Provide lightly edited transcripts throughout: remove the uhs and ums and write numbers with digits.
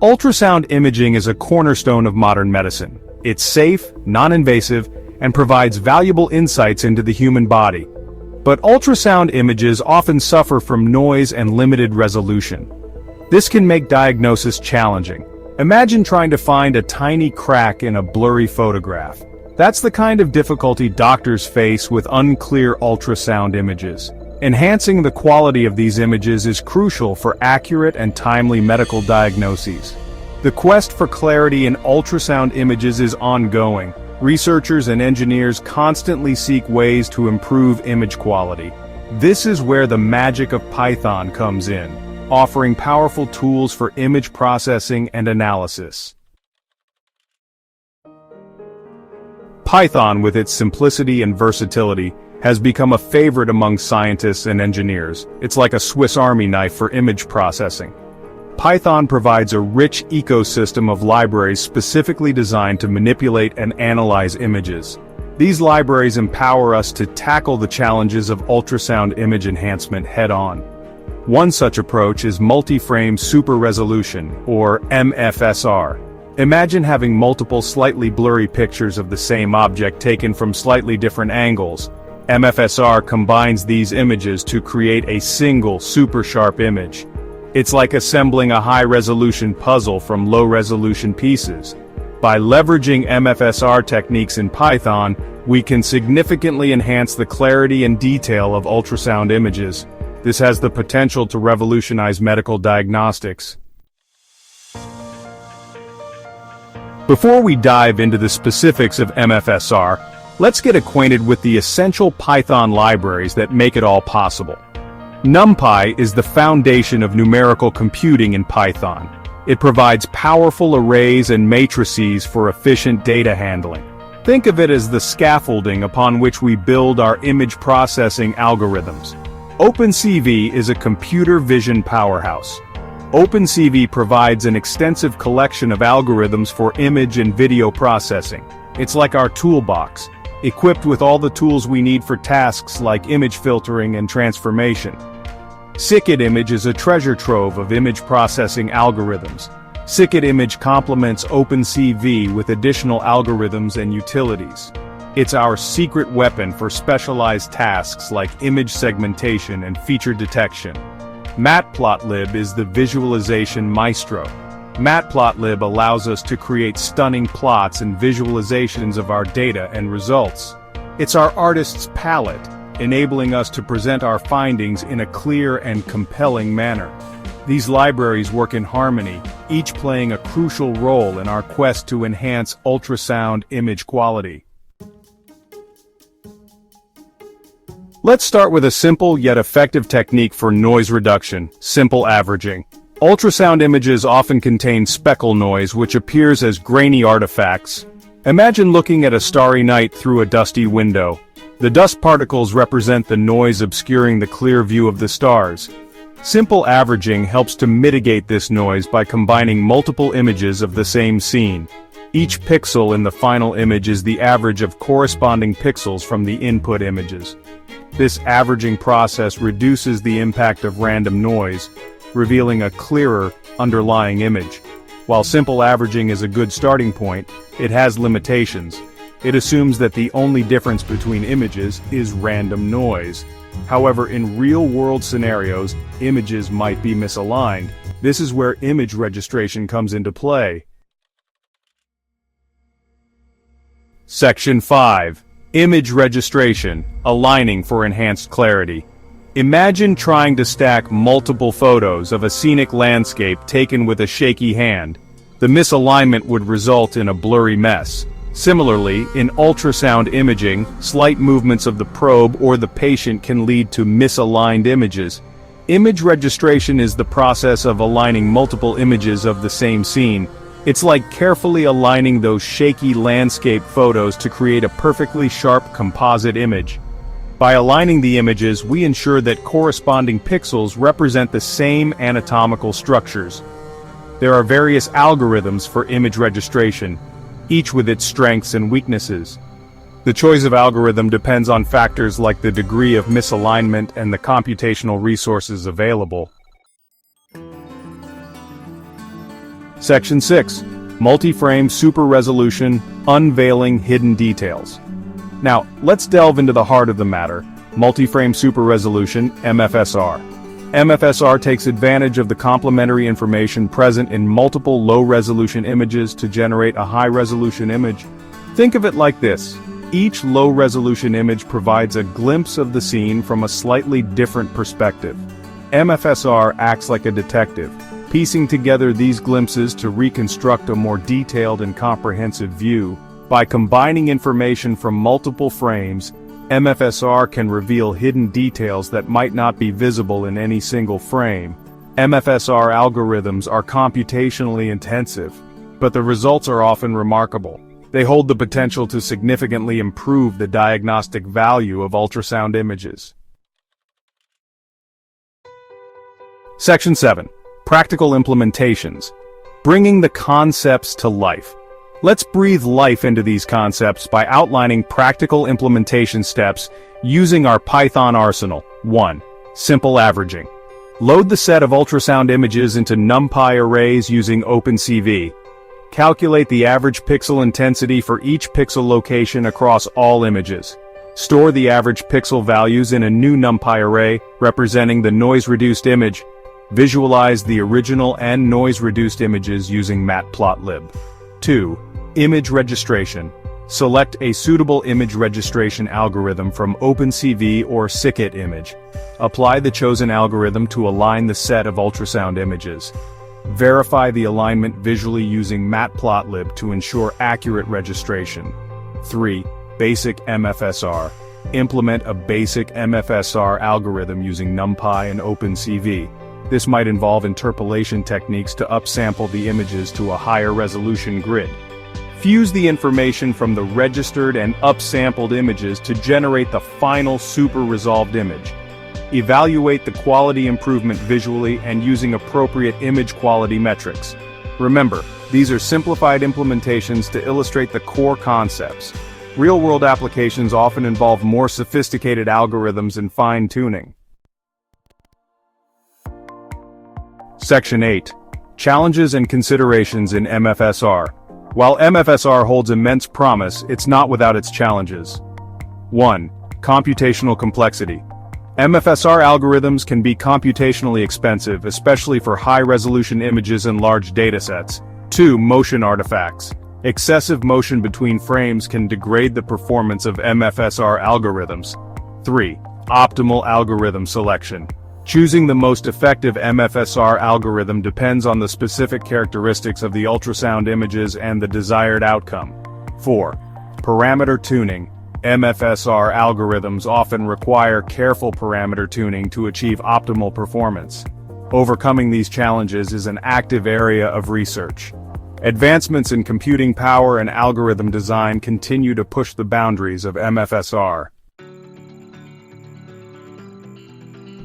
Ultrasound imaging is a cornerstone of modern medicine. It's safe, non-invasive, and provides valuable insights into the human body. But ultrasound images often suffer from noise and limited resolution. This can make diagnosis challenging. Imagine trying to find a tiny crack in a blurry photograph. That's the kind of difficulty doctors face with unclear ultrasound images. Enhancing the quality of these images is crucial for accurate and timely medical diagnoses. The quest for clarity in ultrasound images is ongoing. Researchers and engineers constantly seek ways to improve image quality. This is where the magic of Python comes in, offering powerful tools for image processing and analysis. Python, with its simplicity and versatility, has become a favorite among scientists and engineers. It's like a Swiss Army knife for image processing. Python provides a rich ecosystem of libraries specifically designed to manipulate and analyze images. These libraries empower us to tackle the challenges of ultrasound image enhancement head-on. One such approach is multi-frame super resolution, or MFSR. Imagine having multiple slightly blurry pictures of the same object taken from slightly different angles. MFSR combines these images to create a single super sharp image. It's like assembling a high-resolution puzzle from low-resolution pieces. By leveraging MFSR techniques in Python, we can significantly enhance the clarity and detail of ultrasound images. This has the potential to revolutionize medical diagnostics. Before we dive into the specifics of MFSR, let's get acquainted with the essential Python libraries that make it all possible. NumPy is the foundation of numerical computing in Python. It provides powerful arrays and matrices for efficient data handling. Think of it as the scaffolding upon which we build our image processing algorithms. OpenCV is a computer vision powerhouse. OpenCV provides an extensive collection of algorithms for image and video processing. It's like our toolbox, equipped with all the tools we need for tasks like image filtering and transformation. Scikit-image is a treasure trove of image processing algorithms. Scikit-image complements OpenCV with additional algorithms and utilities. It's our secret weapon for specialized tasks like image segmentation and feature detection. Matplotlib is the visualization maestro. Matplotlib allows us to create stunning plots and visualizations of our data and results. It's our artist's palette, enabling us to present our findings in a clear and compelling manner. These libraries work in harmony, each playing a crucial role in our quest to enhance ultrasound image quality. Let's start with a simple yet effective technique for noise reduction: simple averaging. Ultrasound images often contain speckle noise, which appears as grainy artifacts. Imagine looking at a starry night through a dusty window. The dust particles represent the noise obscuring the clear view of the stars. Simple averaging helps to mitigate this noise by combining multiple images of the same scene. Each pixel in the final image is the average of corresponding pixels from the input images. This averaging process reduces the impact of random noise, revealing a clearer, underlying image. While simple averaging is a good starting point, it has limitations. It assumes that the only difference between images is random noise. However, in real-world scenarios, images might be misaligned. This is where image registration comes into play. Section 5. Image registration, aligning for enhanced clarity. Imagine trying to stack multiple photos of a scenic landscape taken with a shaky hand. The misalignment would result in a blurry mess. Similarly, in ultrasound imaging, slight movements of the probe or the patient can lead to misaligned images. Image registration is the process of aligning multiple images of the same scene. It's like carefully aligning those shaky landscape photos to create a perfectly sharp composite image. By aligning the images, we ensure that corresponding pixels represent the same anatomical structures. There are various algorithms for image registration, each with its strengths and weaknesses. The choice of algorithm depends on factors like the degree of misalignment and the computational resources available. Section 6. Multi-frame super resolution, unveiling hidden details. Now, let's delve into the heart of the matter, multi-frame super resolution, MFSR. MFSR takes advantage of the complementary information present in multiple low-resolution images to generate a high-resolution image. Think of it like this. Each low-resolution image provides a glimpse of the scene from a slightly different perspective. MFSR acts like a detective, piecing together these glimpses to reconstruct a more detailed and comprehensive view. By combining information from multiple frames, MFSR can reveal hidden details that might not be visible in any single frame. MFSR algorithms are computationally intensive, but the results are often remarkable. They hold the potential to significantly improve the diagnostic value of ultrasound images. Section 7. Practical implementations. Bringing the concepts to life. Let's breathe life into these concepts by outlining practical implementation steps using our Python arsenal. 1. Simple averaging. Load the set of ultrasound images into NumPy arrays using OpenCV. Calculate the average pixel intensity for each pixel location across all images. Store the average pixel values in a new NumPy array representing the noise-reduced image. Visualize the original and noise-reduced images using matplotlib. 2. Image registration. Select a suitable image registration algorithm from OpenCV or Scikit-image. Apply the chosen algorithm to align the set of ultrasound images. Verify the alignment visually using matplotlib to ensure accurate registration. 3. Basic MFSR. Implement a basic MFSR algorithm using NumPy and OpenCV. This might involve interpolation techniques to upsample the images to a higher resolution grid. Fuse the information from the registered and upsampled images to generate the final super resolved image. Evaluate the quality improvement visually and using appropriate image quality metrics. Remember, these are simplified implementations to illustrate the core concepts. Real-world applications often involve more sophisticated algorithms and fine-tuning. Section 8. Challenges and considerations in MFSR. While MFSR holds immense promise, it's not without its challenges. 1. Computational complexity. MFSR algorithms can be computationally expensive, especially for high-resolution images and large datasets. 2. Motion artifacts. Excessive motion between frames can degrade the performance of MFSR algorithms. 3. Optimal algorithm selection. Choosing the most effective MFSR algorithm depends on the specific characteristics of the ultrasound images and the desired outcome. 4. Parameter tuning. MFSR algorithms often require careful parameter tuning to achieve optimal performance. Overcoming these challenges is an active area of research. Advancements in computing power and algorithm design continue to push the boundaries of MFSR.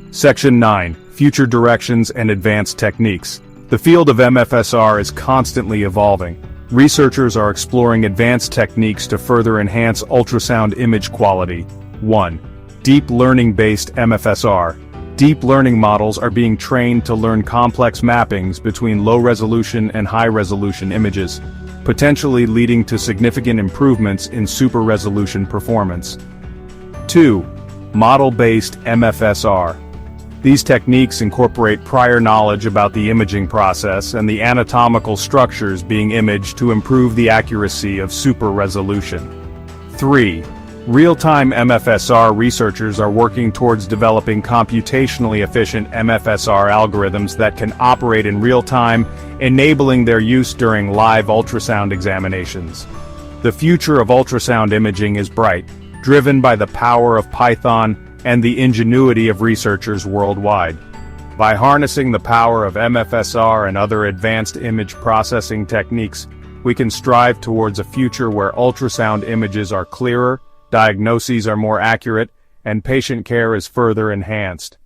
Section 9. Future directions and advanced techniques. The field of MFSR is constantly evolving. Researchers are exploring advanced techniques to further enhance ultrasound image quality. 1. Deep learning-based MFSR. Deep learning models are being trained to learn complex mappings between low-resolution and high-resolution images, potentially leading to significant improvements in super-resolution performance. 2. Model-based MFSR. These techniques incorporate prior knowledge about the imaging process and the anatomical structures being imaged to improve the accuracy of super resolution. 3. Real-time MFSR researchers are working towards developing computationally efficient MFSR algorithms that can operate in real time, enabling their use during live ultrasound examinations. The future of ultrasound imaging is bright, driven by the power of Python and the ingenuity of researchers worldwide. By harnessing the power of MFSR and other advanced image processing techniques, we can strive towards a future where ultrasound images are clearer, diagnoses are more accurate, and patient care is further enhanced.